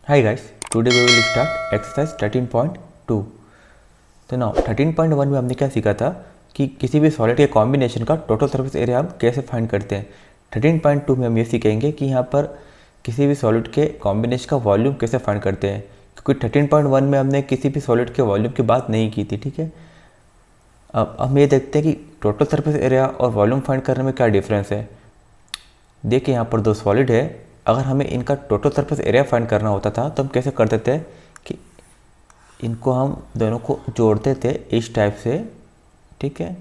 Hi guys, today we will start exercise 13.2। तो ना 13.1 में हमने क्या सीखा था कि किसी भी सॉलिड के कॉम्बिनेशन का टोटल सरफेस एरिया हम कैसे फाइंड करते हैं। 13.2 में हम ये सीखेंगे कि यहाँ पर किसी भी सॉलिड के कॉम्बिनेशन का वॉल्यूम कैसे फाइंड करते हैं, क्योंकि 13.1 में हमने किसी भी सॉलिड के वॉल्यूम की बात नहीं की थी। ठीक है, अब हम ये देखते हैं कि टोटल सरफेस एरिया और वॉल्यूम फाइंड करने में क्या डिफरेंस है। देखिए यहाँ पर दो सॉलिड है, अगर हमें इनका टोटल सरफेस एरिया फाइंड करना होता था तो हम कैसे करते थे कि इनको हम दोनों को जोड़ते थे इस टाइप से। ठीक है,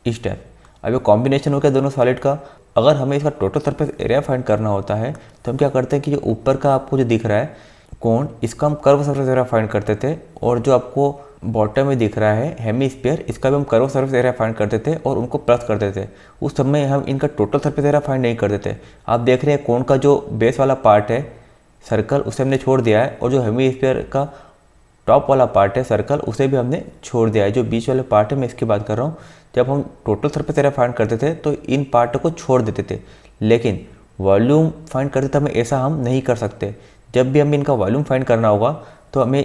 इस टाइप। अब ये कॉम्बिनेशन हो गया दोनों सॉलिड का। अगर हमें इसका टोटल सरफेस एरिया फाइंड करना होता है तो हम क्या करते हैं कि जो ऊपर का आपको जो दिख रहा है कोण, इसका हम कर्व सरफेस एरिया फाइंड करते थे, और जो आपको बॉटम में दिख रहा है हेमीस्फीयर, इसका भी हम कर्व सरफेस एरिया फाइंड करते थे और उनको प्लस करते थे। उस समय हम इनका टोटल सरफेस एरिया फाइंड नहीं करते थे। आप देख रहे हैं कोण का जो बेस वाला पार्ट है सर्कल, उसे हमने छोड़ दिया है, और जो हेमीस्फीयर का टॉप वाला पार्ट है सर्कल, उसे भी हमने छोड़ दिया है। जो बीच वाले पार्ट है मैं इसकी बात कर रहा हूँ। जब हम टोटल सरफेस एरिया फाइंड करते थे तो इन पार्ट को छोड़ देते थे, लेकिन वॉल्यूम फाइंड करते थे हमें ऐसा हम नहीं कर सकते। जब भी हमें इनका वॉल्यूम फाइंड करना होगा तो हमें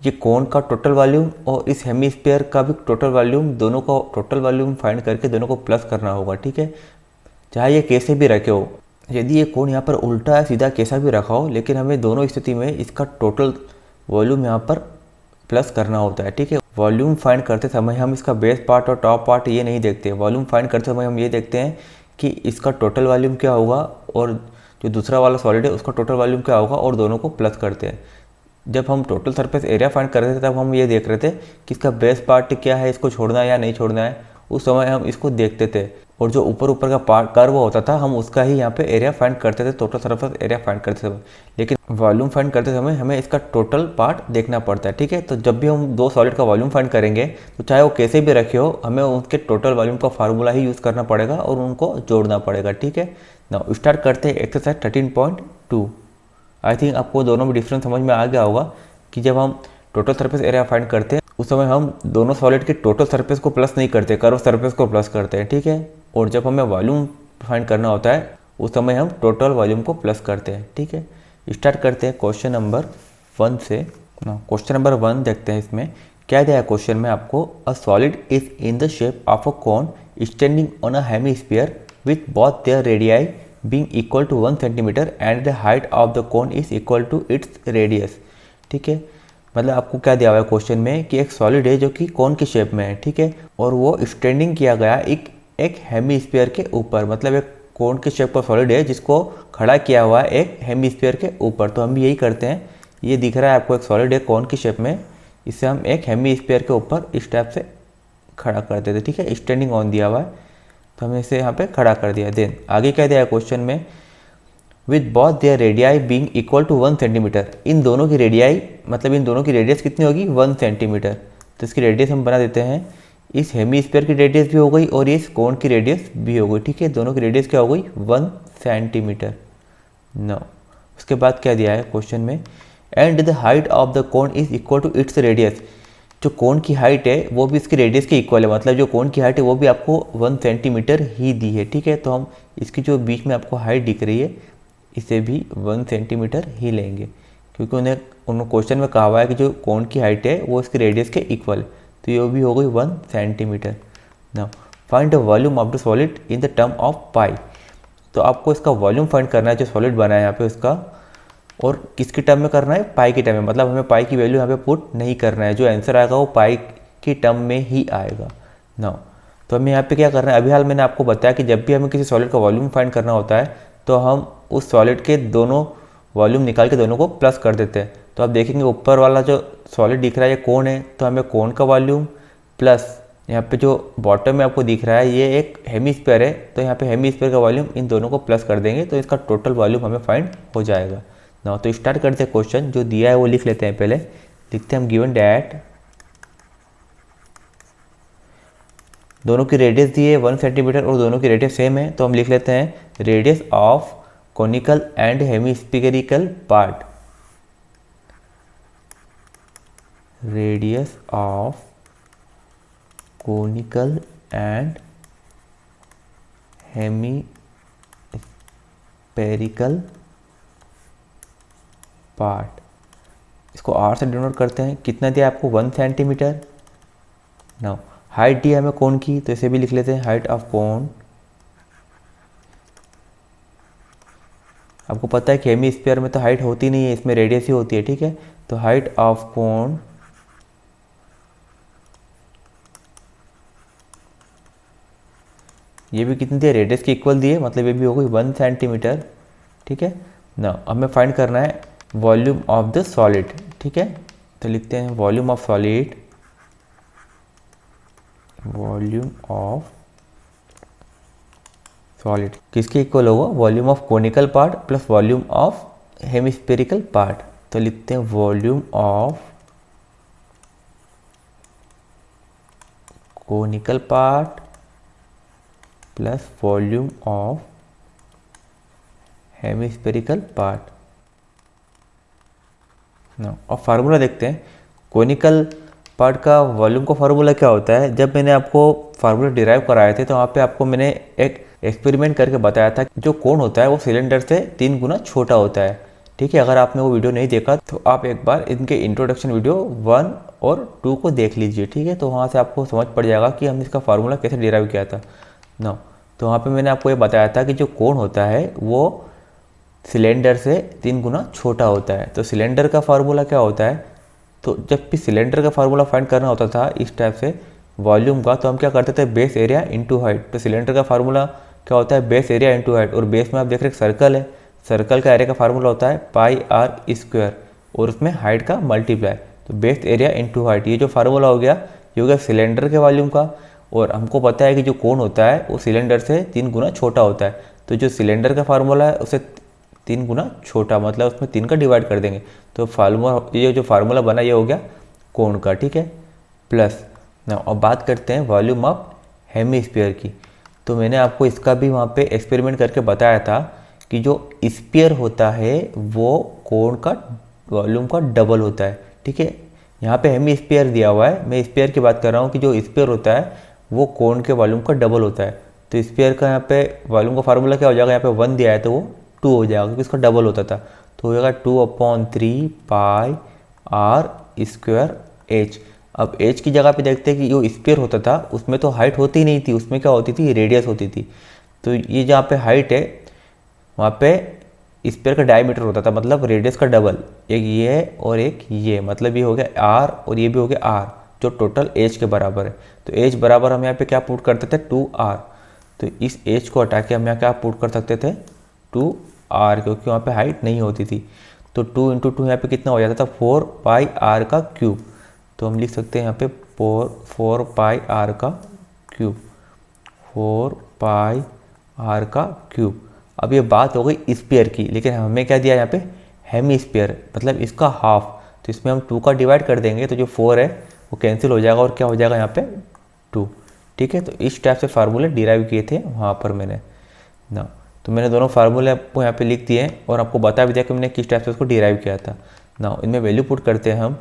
ये कोण का टोटल वॉल्यूम और इस हेमीस्फीयर का भी टोटल वॉल्यूम, दोनों का टोटल वॉल्यूम फाइंड करके दोनों को प्लस करना होगा। ठीक है, चाहे ये कैसे भी रखे हो, यदि ये कोण यहाँ पर उल्टा है सीधा कैसा भी रखा हो, लेकिन हमें दोनों स्थिति में इसका टोटल वॉल्यूम यहाँ पर प्लस करना होता है। ठीक है, वॉल्यूम फाइंड करते समय हम इसका बेस पार्ट और टॉप पार्ट ये नहीं देखते। वॉल्यूम फाइंड करते समय हम ये देखते हैं कि इसका टोटल वॉल्यूम क्या होगा और जो दूसरा वाला सॉलिड है उसका टोटल वॉल्यूम क्या होगा, और दोनों को प्लस करते हैं। जब हम टोटल सरफेस एरिया फाइंड कर रहे थे तब हम ये देख रहे थे कि इसका बेस पार्ट क्या है, इसको छोड़ना है या नहीं छोड़ना है। उस समय हम इसको देखते थे, और जो ऊपर ऊपर का पार्ट कर्व होता था हम उसका ही यहाँ पे एरिया फाइंड करते थे, टोटल सरफेस एरिया फाइंड करते समय। लेकिन वॉल्यूम फाइंड करते समय हमें इसका टोटल पार्ट देखना पड़ता है। ठीक है, तो जब भी हम दो सॉलिड का वॉल्यूम फाइंड करेंगे तो चाहे वो कैसे भी रखे हो, हमें उनके टोटल वॉल्यूम का फार्मूला ही यूज़ करना पड़ेगा और उनको जोड़ना पड़ेगा। ठीक है, नाउ स्टार्ट करते हैं एक्सरसाइज 13.2। आई थिंक आपको दोनों में डिफरेंस समझ में आ गया होगा कि जब हम टोटल सरफेस एरिया फाइंड करते हैं उस समय हम दोनों सॉलिड के टोटल सरफेस को प्लस नहीं करते, कर्व सरफेस को प्लस करते हैं। ठीक है, और जब हमें वॉल्यूम फाइंड करना होता है उस समय हम टोटल वॉल्यूम को प्लस करते हैं। ठीक है, स्टार्ट करते हैं क्वेश्चन नंबर 1 से। क्वेश्चन नंबर 1 देखते हैं। इसमें क्या दिया है क्वेश्चन में आपको, a solid is in the shape of a cone standing on a hemisphere with both their radii being equal to 1 centimetre and the height of the cone is equal to its radius. ठीक है, मतलब आपको क्या दिया हुआ है question में कि एक सॉलिड है जो कि कोन की शेप में है। ठीक है, और वो स्टैंडिंग किया गया एक हेमीस्फीयर के ऊपर, मतलब एक कोन की शेप का सॉलिड है जिसको खड़ा किया हुआ है एक हेमीस्फीयर के ऊपर। तो हम भी यही करते हैं, ये दिख रहा है आपको एक सॉलिड है कोन की शेप में, इसे हम एक हेमीस्फीयर के ऊपर इस टाइप से खड़ा कर देते। ठीक है, स्टैंडिंग ऑन दिया हुआ है तो हमने इसे यहाँ पे खड़ा कर दिया। देन आगे क्या दिया है क्वेश्चन में, with both their radii being equal to 1 centimetre. इन दोनों की रेडियाई मतलब इन दोनों की रेडियस कितनी होगी, 1 सेंटीमीटर। तो इसकी रेडियस हम बना देते हैं, इस हेमीस्फीयर की रेडियस भी हो गई और इस कोन की रेडियस भी हो गई। ठीक है, दोनों की रेडियस क्या हो गई, 1 सेंटीमीटर। नो, उसके बाद क्या दिया है क्वेश्चन में, and the height of the cone is equal to its radius. जो कोन की हाइट है वो भी इसकी रेडियस के इक्वल है, मतलब जो कोन की हाइट है वो भी आपको 1 सेंटीमीटर ही दी है। ठीक है, तो हम इसकी जो बीच में आपको हाइट दिख रही है इसे भी 1 सेंटीमीटर ही लेंगे, क्योंकि उन्होंने क्वेश्चन में कहा हुआ है कि जो कोन की हाइट है वो इसकी रेडियस के इक्वल, तो ये भी हो गई 1 centimetre. Now find the volume of the solid in the term of pi. तो आपको इसका वॉल्यूम फाइंड करना है जो सॉलिड बना है यहाँ पे उसका, और किसकी टर्म में करना है, पाई की टर्म में। मतलब हमें पाई की वैल्यू यहाँ पे पुट नहीं करना है, जो आंसर आएगा वो पाई की टर्म में ही आएगा। नाउ तो हमें यहाँ पे क्या करना है, अभी हाल मैंने आपको बताया कि जब भी हमें किसी सॉलिड का वॉल्यूम फाइंड करना होता है तो हम उस सॉलिड के दोनों वॉल्यूम निकाल के दोनों को प्लस कर देते हैं। तो आप देखेंगे ऊपर वाला जो सॉलिड दिख रहा है ये कोन है, तो हमें कोन का वॉल्यूम प्लस यहाँ पे जो बॉटम में आपको दिख रहा है ये एक हेमीस्फीयर है, तो यहाँ पे हेमीस्फीयर का वॉल्यूम इन दोनों को प्लस कर देंगे तो इसका टोटल वॉल्यूम हमें फाइंड हो जाएगा। ना तो स्टार्ट करते हैं, क्वेश्चन जो दिया है वो लिख लेते हैं। पहले लिखते हैं हम, गिवन डैट दोनों की रेडियस दी है 1 सेंटीमीटर और दोनों की रेडियस सेम है, तो हम लिख लेते हैं radius of conical and hemispherical part. Radius of conical and hemispherical part इसको आर से डिनोट करते हैं। कितना दिया आपको 1 सेंटीमीटर। नाउ हाइट दी है हमें कोण की, तो इसे भी लिख लेते हैं हाइट ऑफ कोण। आपको पता है कि हेमी स्फीयर में तो हाइट होती नहीं है, इसमें रेडियस ही होती है, ठीक है। तो हाइट ऑफ कोण ये भी कितनी दी है, रेडियस के इक्वल दी है, मतलब ये भी हो गई 1 सेंटीमीटर, ठीक है ना। हमें फाइंड करना है वॉल्यूम ऑफ द सॉलिड, ठीक है। तो लिखते हैं volume of solid, volume of solid किसके इक्वल होगा, volume of conical part plus volume of hemispherical part. तो लिखते हैं volume of conical part plus volume of hemispherical part ना। और फार्मूला देखते हैं कोनिकल पार्ट का वॉल्यूम का फार्मूला क्या होता है। जब मैंने आपको फार्मूला डिराइव कराए थे तो वहाँ पे आपको मैंने एक एक्सपेरिमेंट करके बताया था कि जो कोण होता है वो सिलेंडर से 3 गुना छोटा होता है, ठीक है। अगर आपने वो वीडियो नहीं देखा तो आप एक बार इनके इंट्रोडक्शन वीडियो 1 और 2 को देख लीजिए, ठीक है। तो वहाँ से आपको समझ पड़ जाएगा कि हमने इसका फार्मूला कैसे डिराइव किया था ना। तो वहाँ पर मैंने आपको ये बताया था कि जो कोण होता है वो सिलेंडर से 3 गुना छोटा होता है। तो सिलेंडर का फार्मूला क्या होता है, तो जब भी सिलेंडर का फार्मूला फाइंड करना होता था इस टाइप से वॉल्यूम का, तो हम क्या करते थे बेस एरिया इनटू हाइट। तो सिलेंडर का फार्मूला क्या होता है, बेस एरिया इनटू हाइट। और बेस में आप देख रहे हैं सर्कल है, सर्कल का एरिया का फार्मूला होता है पाई आर स्क्वायर और उसमें हाइट का मल्टीप्लाई। तो बेस एरिया इनटू हाइट, ये जो फार्मूला हो गया ये हो गया सिलेंडर के वॉल्यूम का। और हमको पता है कि जो कोण होता है वो सिलेंडर से 3 गुना छोटा होता है। तो जो सिलेंडर का फार्मूला है उसे 3 गुना छोटा, मतलब उसमें 3 का डिवाइड कर देंगे। तो फार्मूला, ये जो फार्मूला बना ये हो गया कोण का, ठीक है। प्लस ना अब बात करते हैं वॉल्यूम ऑफ हेमिस्फीयर की। तो मैंने आपको इसका भी वहाँ पे एक्सपेरिमेंट करके बताया था कि जो स्फीयर होता है वो कोण का वॉल्यूम का डबल होता है, ठीक है। यहाँ पे हेमिस्फीयर दिया हुआ है, मैं स्फीयर की बात कर रहा हूँ कि जो स्फीयर होता है वो कोण के वॉल्यूम का डबल होता है। तो स्फीयर का यहाँ पे वॉल्यूम का फार्मूला क्या हो जाएगा, यहाँ पे 1 दिया है तो वो 2 हो जाएगा क्योंकि इसका डबल होता था। तो हो जाएगा 2/3 पाई आर स्क्वायर एच। अब एच की जगह पे देखते हैं कि जो स्फीयर होता था उसमें तो हाइट होती ही नहीं थी, उसमें क्या होती थी, रेडियस होती थी। तो ये जहाँ पे हाइट है वहाँ पे स्फीयर का डायमीटर होता था, मतलब रेडियस का डबल, एक ये और एक ये, मतलब ये हो गया आर और ये भी हो गया आर जो टोटल एच के बराबर है। तो एच बराबर हम यहाँ पे क्या पुट करते थे 2r। तो इस एच को हटा के हम यहाँ क्या पुट कर सकते थे 2r, क्योंकि वहाँ पे हाइट नहीं होती थी। तो 2 × 2 यहाँ पे कितना हो जाता था 4 पाई आर का क्यूब। तो हम लिख सकते हैं यहाँ पे 4 पाई आर का क्यूब, 4 पाई आर का क्यूब। अब ये बात हो गई स्फीयर की, लेकिन हमें क्या दिया यहाँ पे हेमिस्फीयर, मतलब इसका हाफ। तो इसमें हम 2 का डिवाइड कर देंगे तो जो 4 है वो कैंसिल हो जाएगा और क्या हो जाएगा यहाँ पे 2, ठीक है। तो इस टाइप से फार्मूले डिराइव किए थे वहाँ पर मैंने ना। तो मैंने दोनों फार्मूले आपको यहाँ पे लिख दिए और आपको बता भी दिया कि मैंने किस टाइप से उसको डिराइव किया था ना। इनमें वैल्यू पुट करते हैं हम।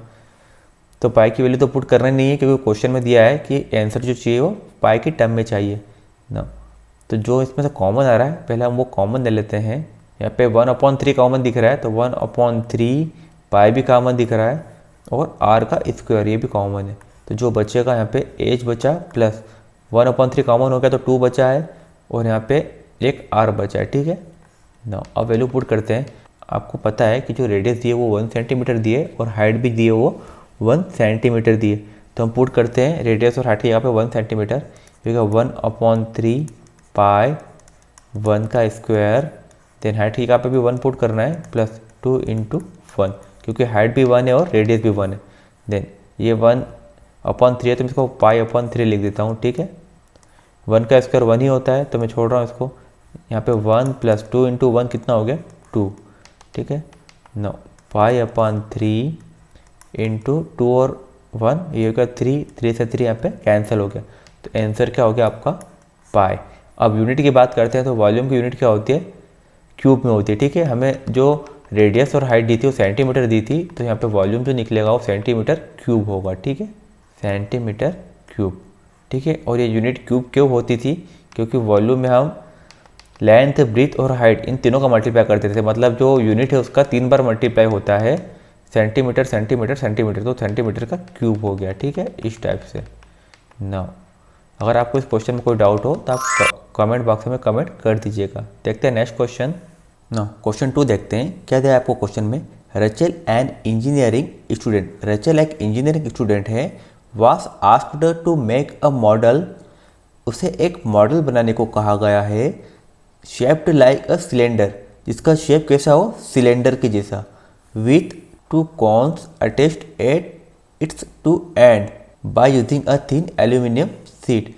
तो पाई की वैल्यू तो पुट करना नहीं है क्योंकि क्वेश्चन में दिया है कि आंसर जो चाहिए वो पाई की टर्म में चाहिए ना। तो जो इसमें से कॉमन आ रहा है पहले हम वो कॉमन ले लेते हैं। यहाँ पे 1/3 कॉमन दिख रहा है तो 1/3 पाई भी कॉमन दिख रहा है और आर का स्क्वायर ये भी कॉमन है। तो जो बचेगा यहाँ पे एच बचा प्लस 1/3 कॉमन हो गया तो 2 बचा है और यहाँ पे एक आर बचा है, ठीक है ना। अब वैल्यू पुट करते हैं। आपको पता है कि जो रेडियस दिए वो 1 सेंटीमीटर दिए और हाइट भी दिए वो 1 सेंटीमीटर दिए। तो हम पुट करते हैं रेडियस और हाइट की जगह पे 1 सेंटीमीटर, क्योंकि 1/3 पाई 1 का स्क्वायर, देन हाइट की जगह पे भी 1 पुट करना है प्लस 2 × 1, क्योंकि हाइट भी 1 है और रेडियस भी 1 है। देन ये 1/3 है तो मैं इसको पाई/3 लिख देता हूँ, ठीक है। 1 का स्क्वायर 1 ही होता है तो मैं छोड़ रहा हूँ इसको। यहाँ पे 1 + 2 × 1 कितना हो गया 2, ठीक है ना। पाई/3 × 2 और 1 ये हो गया 3 से 3 यहाँ पे कैंसिल हो गया। तो आंसर क्या हो गया आपका पाई। अब यूनिट की बात करते हैं तो वॉल्यूम की यूनिट क्या होती है, क्यूब में होती है, ठीक है। हमें जो रेडियस और हाइट दी थी वो सेंटीमीटर दी थी, तो यहाँ पे वॉल्यूम जो निकलेगा वो सेंटीमीटर क्यूब होगा, ठीक है, सेंटीमीटर क्यूब, ठीक है। और ये यूनिट क्यूब क्यों होती थी, क्योंकि वॉल्यूम में हम लेंथ, ब्रीथ और हाइट इन तीनों का मल्टीप्लाई करते थे, मतलब जो यूनिट है उसका 3 बार मल्टीप्लाई होता है सेंटीमीटर सेंटीमीटर सेंटीमीटर, तो सेंटीमीटर का क्यूब हो गया, ठीक है, इस टाइप से। नाउ अगर आपको इस क्वेश्चन में कोई डाउट हो तो आप कमेंट बॉक्स में कमेंट कर दीजिएगा। देखते हैं नेक्स्ट क्वेश्चन। नाउ क्वेश्चन 2 देखते हैं क्या दिया है आपको क्वेश्चन में। रचल एन इंजीनियरिंग स्टूडेंट, रचल एक इंजीनियरिंग स्टूडेंट है, was asked to make a model, उसे एक मॉडल बनाने को कहा गया है, शेप्ड लाइक अ सिलेंडर, जिसका शेप कैसा हो, सिलेंडर के जैसा, with two cones attached at its two end by using a thin aluminium sheet.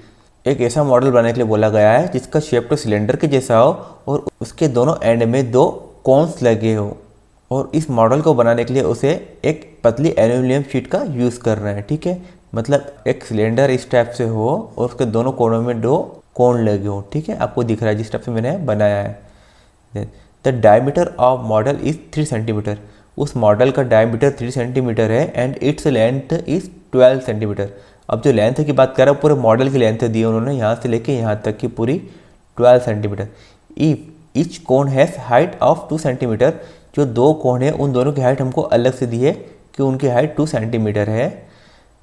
एक ऐसा मॉडल बनाने के लिए बोला गया है जिसका शेप तो सिलेंडर के जैसा हो और उसके दोनों एंड में 2 कॉन्स लगे हो, और इस मॉडल को बनाने के लिए उसे एक पतली एल्यूमिनियम शीट का यूज़ कर रहे हैं, ठीक है। मतलब एक सिलेंडर इस टाइप से हो और उसके दोनों कोनों में 2 कोण लगे हो, ठीक है, आपको दिख रहा है जिस टाइप से मैंने बनाया है। The diameter of model is 3 centimetre, उस मॉडल का डायमीटर 3 सेंटीमीटर है and its length is 12 centimetre. अब जो लेंथ की बात कर रहा हूँ पूरे मॉडल की लेंथ दी है उन्होंने, यहाँ से लेके यहाँ तक की पूरी 12 centimetre. If each cone has height of 2 centimetre, जो 2 कोण है उन दोनों की हाइट हमको अलग से दी है कि उनकी हाइट 2 सेंटीमीटर है।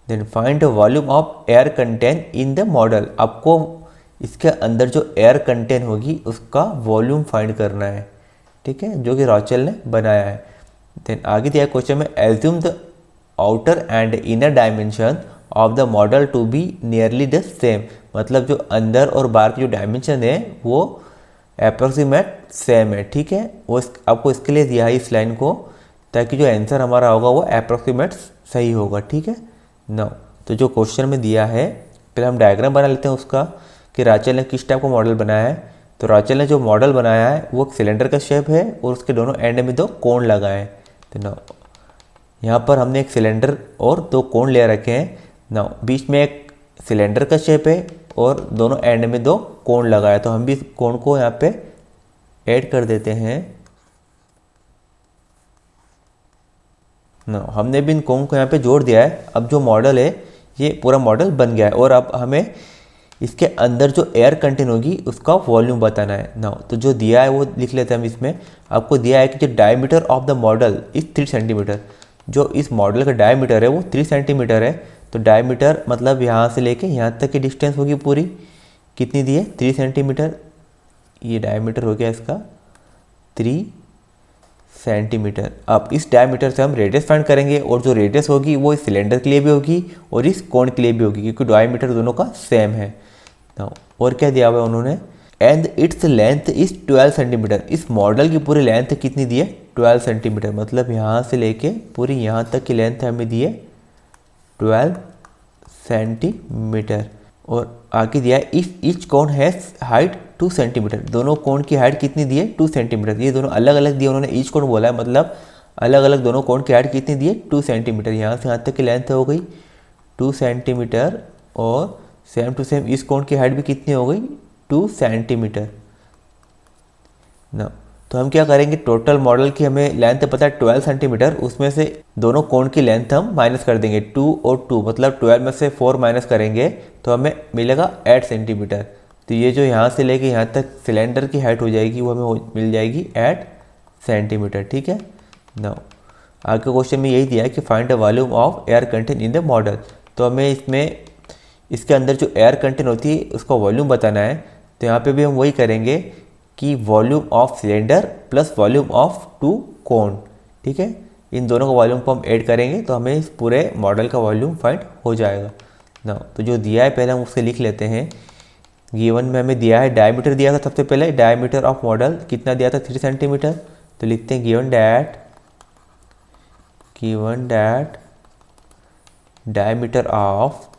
Then find the volume of air content in the model, आपको इसके अंदर जो एयर कंटेंट होगी उसका वॉल्यूम फाइंड करना है, ठीक है, जो कि रॉचल ने बनाया है। देन आगे दिया क्वेश्चन में, assume the outer and inner dimension of the model to be nearly the same, मतलब जो अंदर और बाहर की जो डायमेंशन है वो अप्रोक्सीमेट सेम है, ठीक है। वो आपको इसके लिए दिया है इस लाइन को, ताकि जो आंसर हमारा होगा वो अप्रोक्सीमेट सही होगा, ठीक है। नाउ तो जो क्वेश्चन में दिया है पहले हम डायग्राम बना लेते हैं उसका, कि राचल ने किस टाइप का मॉडल बनाया है। तो राचल ने जो मॉडल बनाया है वो सिलेंडर का शेप है और उसके दोनों एंड में 2 कोण लगाए हैं। तो नाउ यहाँ पर हमने एक सिलेंडर और 2 कोण ले रखे हैं। नाउ बीच में एक सिलेंडर का शेप है और दोनों एंड में 2 कोण लगाया, तो हम भी इस कोण को यहाँ पे ऐड कर देते हैं। नाउ हमने भी इन कोण को यहाँ पे जोड़ दिया है। अब जो मॉडल है ये पूरा मॉडल बन गया है और अब हमें इसके अंदर जो एयर कंटेंट होगी उसका वॉल्यूम बताना है। नाउ तो जो दिया है वो लिख लेते हैं हम। इसमें आपको दिया है कि जो diameter of the model is 3 centimetre, जो इस मॉडल का डायमीटर है वो 3 सेंटीमीटर है। तो डायमीटर मतलब यहाँ से लेके यहाँ तक की डिस्टेंस होगी पूरी, कितनी दी है, 3 सेंटीमीटर। ये डायमीटर हो गया इसका 3 सेंटीमीटर। अब इस डायमीटर से हम रेडियस फाइंड करेंगे और जो रेडियस होगी वो इस सिलेंडर के लिए भी होगी और इस कोण के लिए भी होगी, क्योंकि डायमीटर दोनों का सेम है। और क्या दिया हुआ है उन्होंने, and its length is 12 centimetre, इस मॉडल की पूरी लेंथ कितनी दी है, 12 सेंटीमीटर, मतलब यहाँ से लेके पूरी यहाँ तक की लेंथ हमें दी है 12 सेंटीमीटर। और आगे दिया है इफ ईच कोण हैज हाइट 2 सेंटीमीटर, दोनों कोण की हाइट कितनी दी है, 2 सेंटीमीटर। ये दोनों अलग अलग दिए उन्होंने, ईच कोण बोला है मतलब अलग अलग दोनों कोण की हाइट कितनी दी है, 2 सेंटीमीटर। यहाँ से यहाँ तक की लेंथ हो गई 2 सेंटीमीटर और सेम टू सेम इस कोण की हाइट भी कितनी हो गई, 2 सेंटीमीटर ना। तो हम क्या करेंगे, टोटल मॉडल की हमें लेंथ पता है 12 सेंटीमीटर, उसमें से दोनों कोण की लेंथ हम माइनस कर देंगे 2 और 2, मतलब 12 में से 4 माइनस करेंगे तो हमें मिलेगा 8 सेंटीमीटर। तो ये जो यहाँ से लेके यहाँ तक सिलेंडर की हाइट हो जाएगी वो हमें मिल जाएगी 8 सेंटीमीटर, ठीक है ना। आगे क्वेश्चन में यही दिया है कि find the volume of air content in the model, तो हमें इसमें इसके अंदर जो एयर कंटेंट होती है उसका वॉल्यूम बताना है। तो यहाँ पे भी हम वही करेंगे कि volume of cylinder plus volume of 2 कोण, ठीक है, इन दोनों का वॉल्यूम को हम ऐड करेंगे तो हमें इस पूरे मॉडल का वॉल्यूम फाइंड हो जाएगा ना। तो जो दिया है पहले हम उससे लिख लेते हैं। गिवन में हमें दिया है डायमीटर दिया था, सबसे पहले डायमीटर ऑफ मॉडल कितना दिया था, 3 सेंटीमीटर। तो लिखते हैं given that diameter of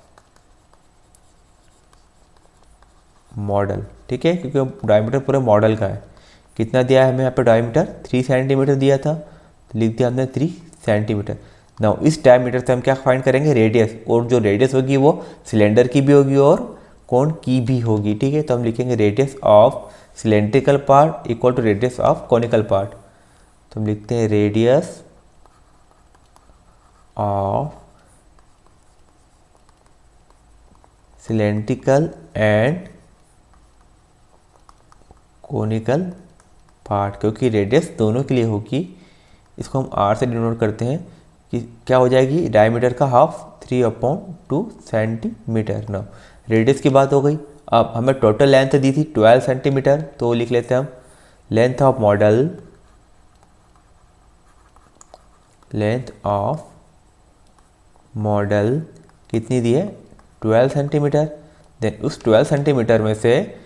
model, ठीक है, क्योंकि डायमीटर पूरे मॉडल का है। कितना दिया है हमें यहाँ पे डायमीटर, 3 सेंटीमीटर दिया था, तो लिख दिया हमने 3 सेंटीमीटर। नाउ इस डायमीटर से हम क्या फाइंड करेंगे, रेडियस, और जो रेडियस होगी वो सिलेंडर की भी होगी और कोण की भी होगी, ठीक है। तो हम लिखेंगे radius of cylindrical part equal to radius of conical part. तो हम लिखते हैं radius of cylindrical and conical part, क्योंकि रेडियस दोनों के लिए होगी, इसको हम आर से डिनोट करते हैं कि क्या हो जाएगी, डायमीटर का हाफ 3/2 सेंटीमीटर। ना रेडियस की बात हो गई। अब हमें टोटल लेंथ दी थी 12 सेंटीमीटर, तो लिख लेते हैं हम लेंथ ऑफ मॉडल कितनी दी है, 12 सेंटीमीटर। देन उस 12 सेंटीमीटर में से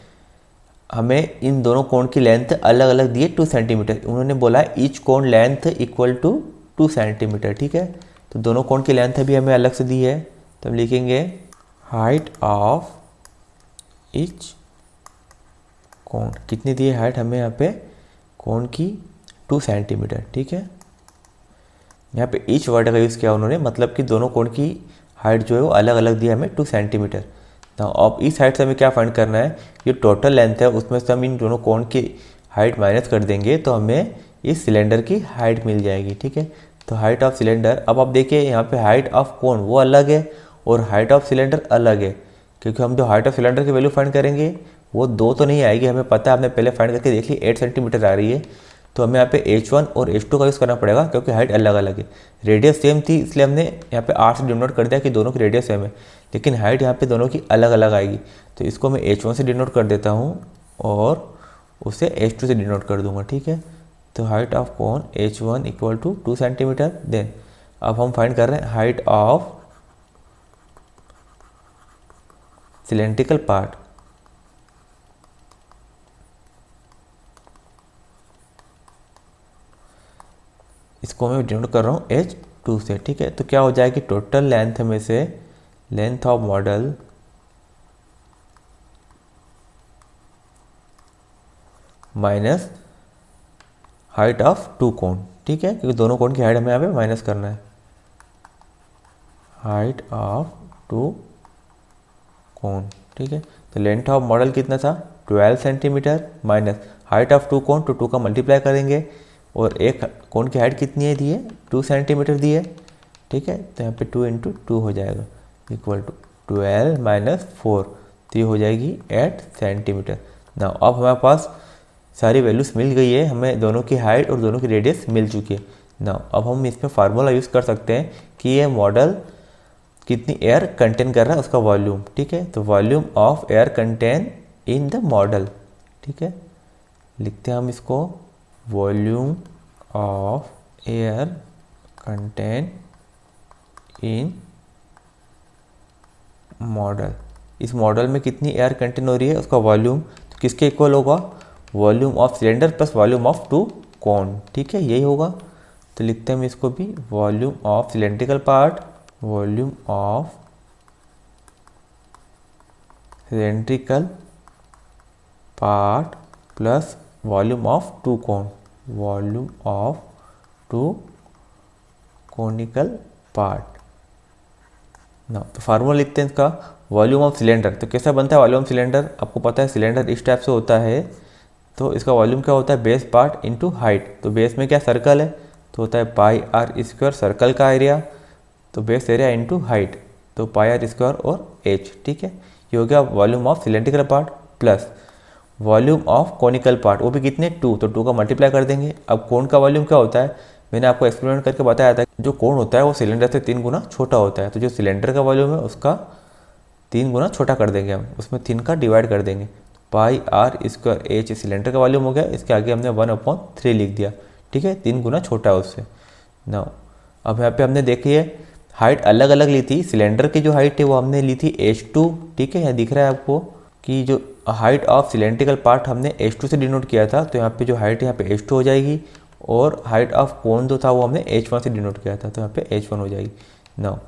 हमें इन दोनों कोण की लेंथ अलग अलग दी है 2 सेंटीमीटर। उन्होंने बोला ईच कोण लेंथ इक्वल टू 2 सेंटीमीटर, ठीक है। तो दोनों कोण की लेंथ भी हमें अलग से दी है, तो हम लिखेंगे हाइट ऑफ ईच कोण, कितनी दी है हाइट हमें यहाँ पे कोण की, 2 सेंटीमीटर, ठीक है। यहाँ पे ईच वर्ड का यूज़ किया उन्होंने, मतलब कि दोनों कोण की हाइट जो है वो अलग अलग दी है हमें 2 सेंटीमीटर। तो अब इस हाइट से हमें क्या फाइंड करना है, ये टोटल लेंथ है, उसमें से हम इन दोनों कोण की हाइट माइनस कर देंगे तो हमें इस सिलेंडर की हाइट मिल जाएगी, ठीक है। तो हाइट ऑफ सिलेंडर, अब आप देखिए यहाँ पे हाइट ऑफ कोण वो अलग है और हाइट ऑफ सिलेंडर अलग है, क्योंकि हम जो हाइट ऑफ सिलेंडर की वैल्यू फाइंड करेंगे वो 2 तो नहीं आएगी, हमें पता है, हमने पहले फाइंड करके देख ली 8 सेंटीमीटर आ रही है। तो हमें यहाँ पे H1 और H2 का यूज़ करना पड़ेगा, क्योंकि हाइट अलग अलग है। रेडियस सेम थी इसलिए हमने यहाँ पे R से डिनोट कर दिया कि दोनों की रेडियस सेम है, लेकिन हाइट यहाँ पे दोनों की अलग अलग आएगी। तो इसको मैं H1 से डिनोट कर देता हूँ और उसे H2 से डिनोट कर दूंगा, ठीक है। तो हाइट ऑफ कोण H1 equal to 2 centimetre. Then अब हम फाइंड कर रहे हैं हाइट ऑफ सिलेंड्रिकल पार्ट, इसको मैं डिनोट कर रहा हूँ H2 से, ठीक है। तो क्या हो जाएगी, टोटल लेंथ में से length of model minus height of 2 कोण, ठीक है, क्योंकि दोनों कोण की हाइट हमें यहाँ पे माइनस करना है। हाइट ऑफ 2 कोण, ठीक है। तो लेंथ ऑफ मॉडल कितना था, 12 सेंटीमीटर माइनस हाइट ऑफ 2 कोण, तो 2 का मल्टीप्लाई करेंगे और एक कोण की हाइट कितनी है दी है, 2 सेंटीमीटर दी है, ठीक है। तो यहाँ पे 2 × 2 हो जाएगा इक्वल टू 12 माइनस 4, तो ये हो जाएगी 8 सेंटीमीटर। ना अब हमारे पास सारी वैल्यूज़ मिल गई है, हमें दोनों की हाइट और दोनों की रेडियस मिल चुकी है। ना अब हम इसमें फार्मूला यूज़ कर सकते हैं कि ये मॉडल कितनी एयर कंटेन कर रहा है, उसका वॉल्यूम, ठीक है। तो volume of air contain in the model, ठीक है, लिखते हैं हम इसको volume of air contain in model. इस मॉडल में कितनी एयर कंटेन हो रही है, उसका वॉल्यूम, तो किसके इक्वल होगा, volume of cylinder plus volume of 2 कोण, ठीक है, यही होगा। तो लिखते हैं हम इसको भी volume of cylindrical part, volume of cylindrical part plus volume of 2 कोण, वॉल्यूम ऑफ 2 कोनिकल पार्ट। ना तो फार्मूला लिखते हैं इसका वॉल्यूम ऑफ सिलेंडर। तो कैसा बनता है वॉल्यूम सिलेंडर, आपको पता है सिलेंडर इस टाइप से होता है। तो इसका वॉल्यूम क्या होता है, बेस पार्ट इनटू हाइट। तो बेस में क्या सर्कल है, तो होता है πr² सर्कल का एरिया, तो बेस एरिया इनटू हाइट, तो πr² और h, ठीक है। ये हो गया volume of cylindrical part plus volume of conical part, वो भी कितने 2, तो 2 का मल्टीप्लाई कर देंगे। अब कोण का वॉल्यूम क्या होता है, मैंने आपको एक्सपेरिमेंट करके बताया था, जो कोण होता है वो सिलेंडर से 3 गुना छोटा होता है। तो जो सिलेंडर का वॉल्यूम है उसका 3 गुना छोटा कर देंगे हम, उसमें 3 का डिवाइड कर देंगे। πr² h सिलेंडर का वॉल्यूम हो गया, इसके आगे हमने 1/3 लिख दिया, ठीक है, 3 गुना छोटा है उससे। ना अब यहाँ पे हमने देखी है हाइट अलग अलग ली थी, सिलेंडर की जो हाइट है वो हमने ली थी H2, ठीक है। यहाँ दिख रहा है आपको कि जो हाइट ऑफ सिलेंड्रिकल पार्ट हमने H2 से डिनोट किया था, तो यहाँ पे जो हाइट है यहाँ पे H2 हो जाएगी, और हाइट ऑफ कोण जो था वो हमने H1 से डिनोट किया था, तो यहाँ पे H1 हो जाएगी। ना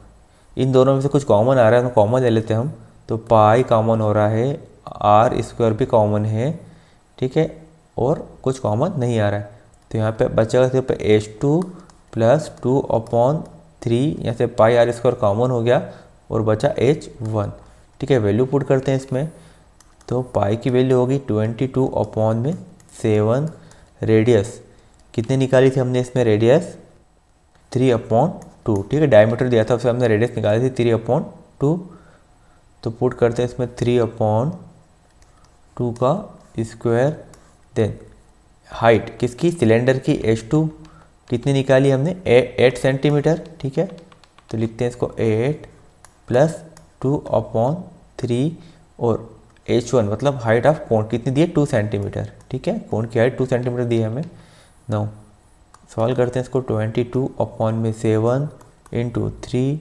इन दोनों में से कुछ कॉमन आ रहा है, तो कॉमन ले लेते हैं हम। तो पाई कॉमन हो रहा है, r² भी कॉमन है, ठीक है, और कुछ कॉमन नहीं आ रहा है। तो यहाँ पे बचेगा सिर्फ H2 प्लस 2/3, यहाँ से πr² कॉमन हो गया और बचा H1, ठीक है। वैल्यू पुट करते हैं इसमें, तो पाई की वैल्यू होगी 22/7। रेडियस कितने निकाली थी हमने इसमें, रेडियस 3/2, ठीक है। डायमीटर दिया था उससे हमने रेडियस निकाली थी 3/2, तो पुट करते हैं इसमें 3/2 का स्क्वायर। देन हाइट किसकी, सिलेंडर की H2, कितनी निकाली हमने 8 सेंटीमीटर, ठीक है। तो लिखते हैं इसको 8 प्लस 2/3 और H1 मतलब हाइट ऑफ कोन कितनी दी है 2 सेंटीमीटर, ठीक है। कोन की हाइट 2 सेंटीमीटर दी है हमें। नाउ सॉल्व करते हैं इसको। 22/7 इंटू 3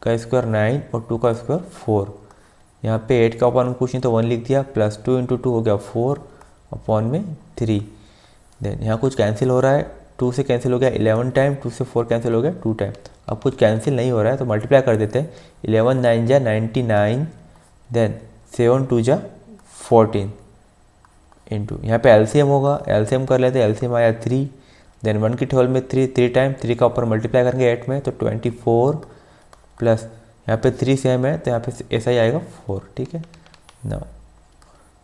का स्क्वायर 9 और 2 का स्क्वायर 4। यहाँ पे 8 का अपॉन कुछ नहीं तो 1 लिख दिया, प्लस 2 इंटू 2 हो गया 4/3। देन यहाँ कुछ कैंसिल हो रहा है, 2 से कैंसिल हो गया 11 टाइम, 2 से 4 कैंसिल हो गया 2 टाइम। अब कुछ कैंसिल नहीं हो रहा है तो मल्टीप्लाई कर देते हैं। 11 9 जा 99, देन 7 2 जा 14 इंटू यहाँ पे एलसीएम होगा, एलसीएम कर लेते हैं। एलसीएम आया 3, देन 1 की टेबल में 3 टाइम, 3 का ऊपर मल्टीप्लाई करेंगे 8 में तो 24 प्लस यहाँ पे 3 सेम है तो यहाँ पे ऐसा ही आएगा 4, ठीक है ना।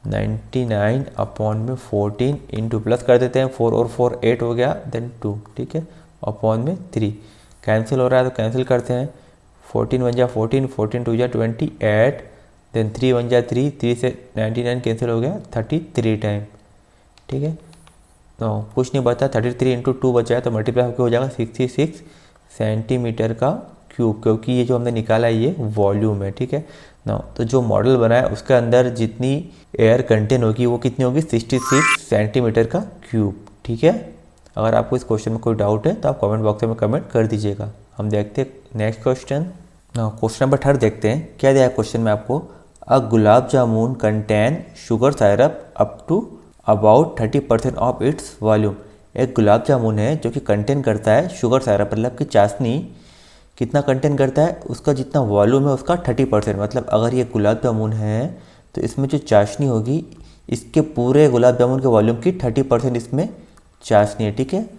99/14 इंटू प्लस कर देते हैं 4 और 4 8 हो गया, देन 2, ठीक है, अपॉन में 3। कैंसिल हो रहा है तो कैंसिल करते हैं। 14 1 जा 14, 14 2 जा 28, देन 3 1 जा 3, 3 से 99 कैंसिल हो गया 33 टाइम, ठीक है। तो कुछ नहीं बचा, 33 इंटू 2 बचा है तो मल्टीप्लाई होकर हो जाएगा 66 सेंटीमीटर का क्यूब, क्योंकि ये जो हमने निकाला है ये वॉल्यूम है, ठीक है ना। तो जो मॉडल बना है उसके अंदर जितनी एयर कंटेन होगी वो कितनी होगी 66 सेंटीमीटर का क्यूब, ठीक है। अगर आपको इस क्वेश्चन में कोई डाउट है तो आप कमेंट बॉक्स में कमेंट कर दीजिएगा। हम देखते हैं नेक्स्ट क्वेश्चन। ना क्वेश्चन नंबर 3 देखते हैं क्या दिया है क्वेश्चन में आपको। A gulab jamun contain sugar syrup up to about 30% of its volume. एक गुलाब जामुन है जो कि कंटेन करता है शुगर साइरप मतलब कि चाशनी, कितना कंटेन करता है, उसका जितना वॉल्यूम है उसका 30%। मतलब अगर ये गुलाब जामुन है तो इसमें जो चाशनी होगी इसके पूरे गुलाब जामुन के वॉल्यूम की 30% इसमें चाशनी है, ठीक है।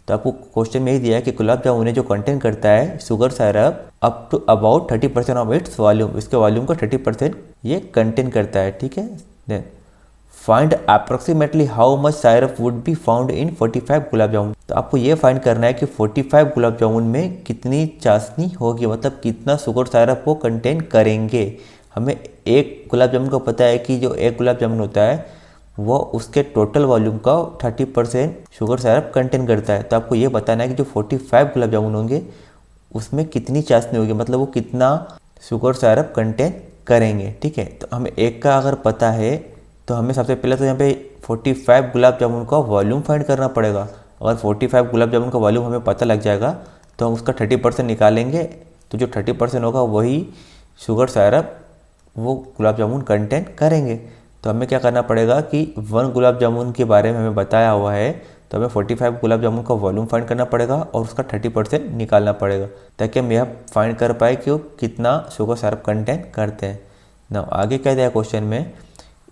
तो आपको क्वेश्चन में ही दिया है कि गुलाब जामुन है जो कंटेन करता है sugar syrup up to about 30% of its volume, इसके वॉल्यूम का 30% ये कंटेन करता है, ठीक है। Then find approximately how much syrup would be found in 45 gulab jamun. तो आपको ये फाइंड करना है कि 45 गुलाब जामुन में कितनी चाशनी होगी, मतलब कितना शुगर साइरप वो कंटेन करेंगे। हमें एक गुलाब जामुन को पता है कि जो एक गुलाब जामुन होता है वो उसके टोटल वॉल्यूम का 30% शुगर साइरप कंटेन करता है। तो आपको ये बताना है कि जो 45 गुलाब जामुन होंगे उसमें कितनी चाशनी होगी, मतलब वो कितना शुगर साइरप कंटेन करेंगे, ठीक है। तो हमें एक का अगर पता है तो हमें सबसे पहले तो यहाँ पे 45 गुलाब जामुन का वॉल्यूम फाइंड करना पड़ेगा। अगर 45 गुलाब जामुन का वॉल्यूम हमें पता लग जाएगा तो हम उसका 30% निकालेंगे, तो जो 30% होगा वही शुगर साइरप वो गुलाब जामुन कंटेन करेंगे। तो हमें क्या करना पड़ेगा कि 1 गुलाब जामुन के बारे में हमें बताया हुआ है तो हमें 45 गुलाब जामुन का वॉल्यूम फाइंड करना पड़ेगा और उसका 30% निकालना पड़ेगा, ताकि हम यह फाइंड कर पाए कि वो कितना शुगर साइरप कंटेन करते हैं ना। आगे क्या दिया क्वेश्चन में,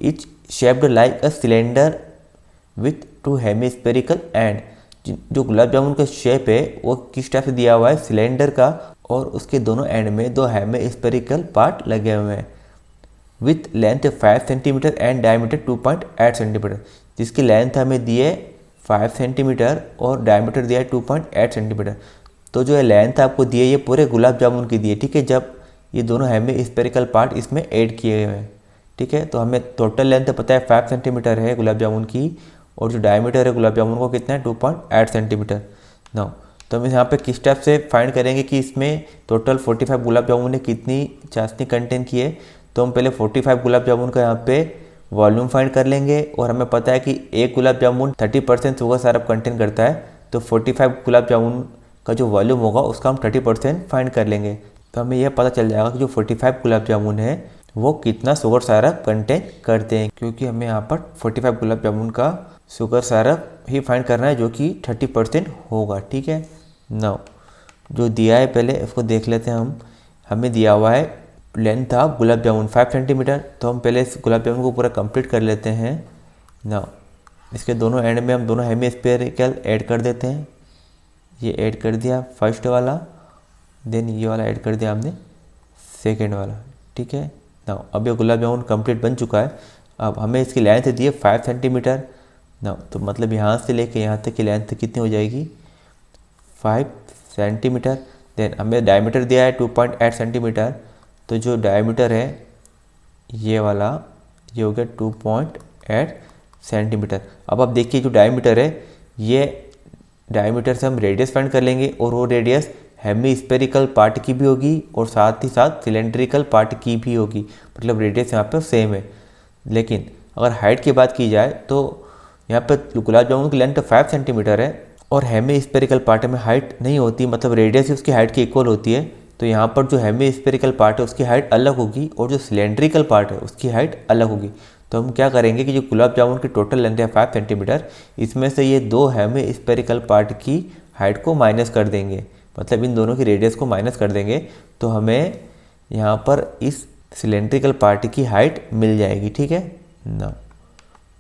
etch shaped like a cylinder with 2 hemispherical and. जो गुलाब जामुन का शेप है वो किस टाइप से दिया हुआ है, सिलेंडर का, और उसके दोनों एंड में 2 हेमिस्फेरिकल पार्ट लगे हुए हैं। With length 5 centimetre and diameter 2.8 centimetre, जिसकी लेंथ हमें दी है 5 सेंटीमीटर और डायमीटर दिया है 2.8 सेंटीमीटर। तो जो लेंथ आपको दी है ये पूरे गुलाब जामुन की दी है, ठीक है, जब ये दोनों हेमिस्फेरिकल पार्ट इसमें ऐड किए हुए हैं, ठीक है। तो हमें टोटल लेंथ पता है 5 सेंटीमीटर है गुलाब जामुन की, और जो डायमीटर है गुलाब जामुन को कितना है 2.8 सेंटीमीटर ना। तो हम यहाँ पे किस टाइप से फाइंड करेंगे कि इसमें टोटल 45 गुलाब जामुन ने कितनी चाशनी कंटेन की है। तो हम पहले 45 गुलाब जामुन का यहाँ पे वॉल्यूम फाइंड कर लेंगे, और हमें पता है कि एक गुलाब जामुन 30% शुगर साइरप कंटेन करता है, तो 45 गुलाब जामुन का जो वॉल्यूम होगा उसका हम 30% फाइंड कर लेंगे। तो हमें यह पता चल जाएगा कि जो 45 गुलाब जामुन है वो कितना शुगर साइरप कंटेन करते हैं, क्योंकि हमें यहाँ पर 45 गुलाब जामुन का शुगर साइरप ही फाइंड करना है जो कि 30% होगा, ठीक है। नाउ जो दिया है पहले उसको देख लेते हैं हम। हमें दिया हुआ है लेंथ था गुलाब जामुन 5 सेंटीमीटर, तो हम पहले इस गुलाब जामुन को पूरा कंप्लीट कर लेते हैं। नाउ इसके दोनों एंड में हम दोनों हेमिस्फेरिकल ऐड कर देते हैं। ये ऐड कर दिया फर्स्ट वाला, देन ये वाला ऐड कर दिया हमने सेकेंड वाला, ठीक है। नाउ अब ये गुलाब जामुन कंप्लीट बन चुका है। अब हमें इसकी लेंथ दी है 5 सेंटीमीटर। नाउ तो मतलब यहाँ से लेके यहाँ तक की लेंथ कितनी हो जाएगी 5 सेंटीमीटर। देन हमें डायमीटर दिया है 2.8 सेंटीमीटर, तो जो डायमीटर है ये वाला ये हो गया 2.8 सेंटीमीटर। अब आप देखिए जो डायमीटर है ये डायमीटर से हम रेडियस फाइंड कर लेंगे और वो रेडियस हेमी स्पेरिकल पार्ट की भी होगी और साथ ही साथ सिलेंड्रिकल पार्ट की भी होगी, मतलब रेडियस यहाँ पे सेम है। लेकिन अगर हाइट की बात की जाए तो यहाँ पे गुलाब जामुन की लेंथ 5 सेंटीमीटर है और हेमी स्पेरिकल पार्ट में हाइट नहीं होती, मतलब रेडियस ही उसकी हाइट की इक्वल होती है। तो यहाँ पर जो हेमी स्पेरिकल पार्ट है उसकी हाइट अलग होगी और जो सिलेंड्रिकल पार्ट है उसकी हाइट अलग होगी। तो हम क्या करेंगे कि जो गुलाब जामुन की टोटल लेंथ है 5 सेंटीमीटर, इसमें से ये दो हेमी स्पेरिकल पार्ट की हाइट को माइनस कर देंगे, मतलब इन दोनों की रेडियस को माइनस कर देंगे, तो हमें यहाँ पर इस सिलेंड्रिकल पार्ट की हाइट मिल जाएगी। ठीक है ना।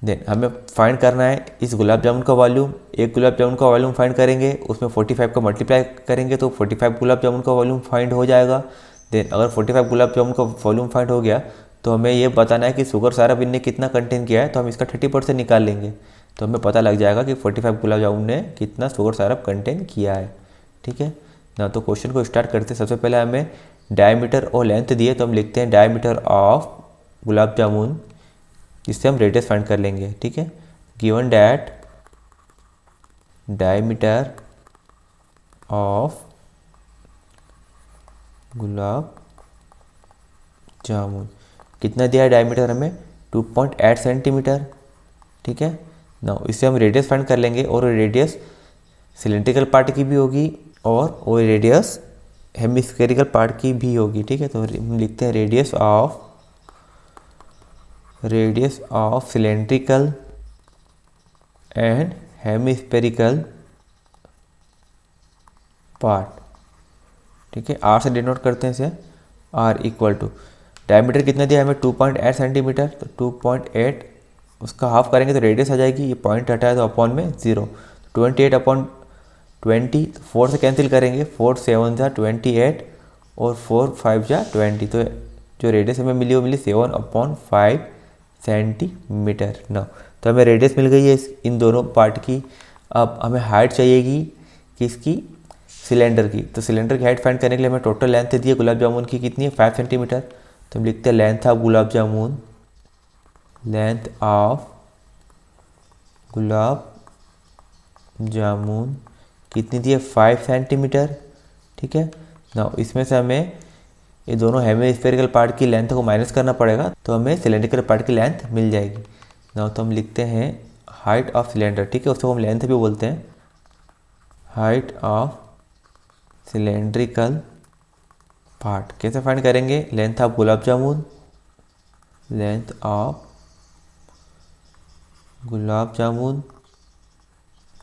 देन हमें फाइंड करना है इस गुलाब जामुन का वॉल्यूम। एक गुलाब जामुन का वॉल्यूम फाइंड करेंगे, उसमें 45 का मल्टीप्लाई करेंगे तो 45 गुलाब जामुन का वॉल्यूम फाइंड हो जाएगा। देन अगर 45 गुलाब जामुन का वॉल्यूम फाइंड हो गया तो हमें ये बताना है कि शुगर सिरप इनने कितना कंटेन किया है, तो हम इसका 30% निकाल लेंगे, तो हमें पता लग जाएगा कि 45 गुलाब जामुन ने कितना शुगर सिरप कंटेन किया है। ठीक है ना। तो क्वेश्चन को स्टार्ट करते हैं। सबसे पहले हमें डायमीटर और लेंथ दिए, तो हम लिखते हैं डायमीटर ऑफ गुलाब जामुन, जिससे हम रेडियस फाइंड कर लेंगे। ठीक है, given that diameter of gulab जामुन कितना दिया है डायमीटर हमें 2.8 सेंटीमीटर। ठीक है ना, इससे हम रेडियस फाइंड कर लेंगे और रेडियस सिलेंड्रिकल पार्ट की भी होगी और वो रेडियस हेमिस्फेरिकल पार्ट की भी होगी। ठीक है, तो हम लिखते हैं radius of cylindrical and hemispherical part. ठीक है, आर से डिनोट करते हैं इसे। आर इक्वल टू डायमीटर कितना दिया हमें 2.8 सेंटीमीटर, तो 2.8 उसका हाफ करेंगे तो रेडियस आ जाएगी, ये पॉइंट हटाया तो अपॉन में 0, 28 अपॉन 20, 4 से कैंसिल करेंगे, 4 7 जा 28 और 4 5 जा 20, तो जो रेडियस हमें मिली वो मिली 7/5 सेंटीमीटर ना। तो हमें रेडियस मिल गई है इन दोनों पार्ट की। अब हमें हाइट चाहिएगी किसकी, सिलेंडर की। तो सिलेंडर की हाइट फाइंड करने के लिए हमें टोटल लेंथ दी है गुलाब जामुन की कितनी है 5 सेंटीमीटर, तो हम लिखते हैं length of gulab jamun, length of gulab jamun कितनी दी है 5 सेंटीमीटर। ठीक है ना, इसमें से हमें ये दोनों हेमिस्फेरिकल पार्ट की लेंथ को माइनस करना पड़ेगा, तो हमें सिलेंड्रिकल पार्ट की लेंथ मिल जाएगी ना। तो हम लिखते हैं हाइट ऑफ सिलेंडर। ठीक है, उसको हम लेंथ भी बोलते हैं, हाइट ऑफ सिलेंड्रिकल पार्ट। कैसे फाइंड करेंगे, length of gulab jamun, length of gulab jamun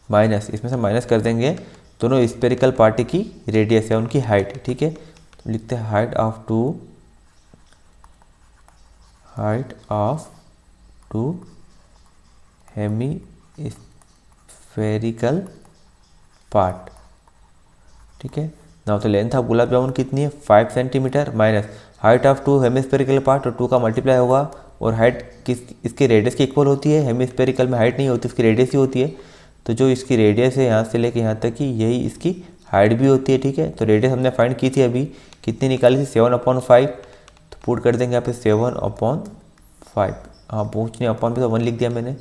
minus, इसमें से माइनस कर देंगे दोनों स्पेरिकल पार्ट की रेडियस है उनकी हाइट। ठीक है, तो लिखते हैं height of two hemispherical part. ठीक है ना, तो लेंथ ऑफ गुलाब जामुन कितनी है 5 centimetre minus height of 2 hemispherical part, और 2 का मल्टीप्लाई होगा और हाइट किस इसके रेडियस की इक्वल होती है। हेमिस्फेरिकल में हाइट नहीं होती, उसकी रेडियस ही होती है, तो जो इसकी रेडियस है यहाँ से लेके यहाँ तक की यही इसकी हाइट भी होती है। ठीक है, तो रेडियस हमने फाइंड की थी अभी, कितनी निकाली थी 7/5, तो पुट कर देंगे यहाँ पे 7/5। हाँ, पूछने अपॉन पे तो 1 लिख दिया मैंने।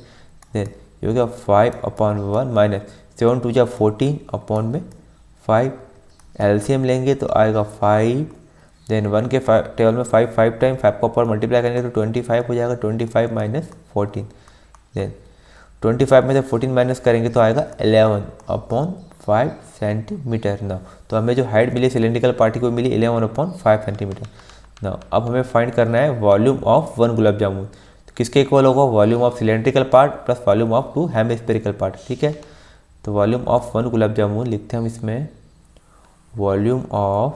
देन ये हो गया 5/1 माइनस 7 2 14 अपॉन में 5, एलसीएम लेंगे तो आएगा 5। देन 1 के टेबल में 5 टाइम 5 को ऊपर मल्टीप्लाई करेंगे तो 25 हो जाएगा, 25 माइनस 14। देन 25 में से 14 माइनस करेंगे तो आएगा 11/5 सेंटीमीटर ना। तो हमें जो हाइट मिली सिलेंड्रिकल पार्टी को मिली 11/5 सेंटीमीटर ना। अब हमें फाइंड करना है वॉल्यूम ऑफ 1 गुलाब जामुन, तो किसके इक्वल होगा, volume of cylindrical part plus volume of 2 hemispherical part. ठीक है, तो वॉल्यूम ऑफ 1 गुलाब जामुन लिखते हैं हम इसमें, volume of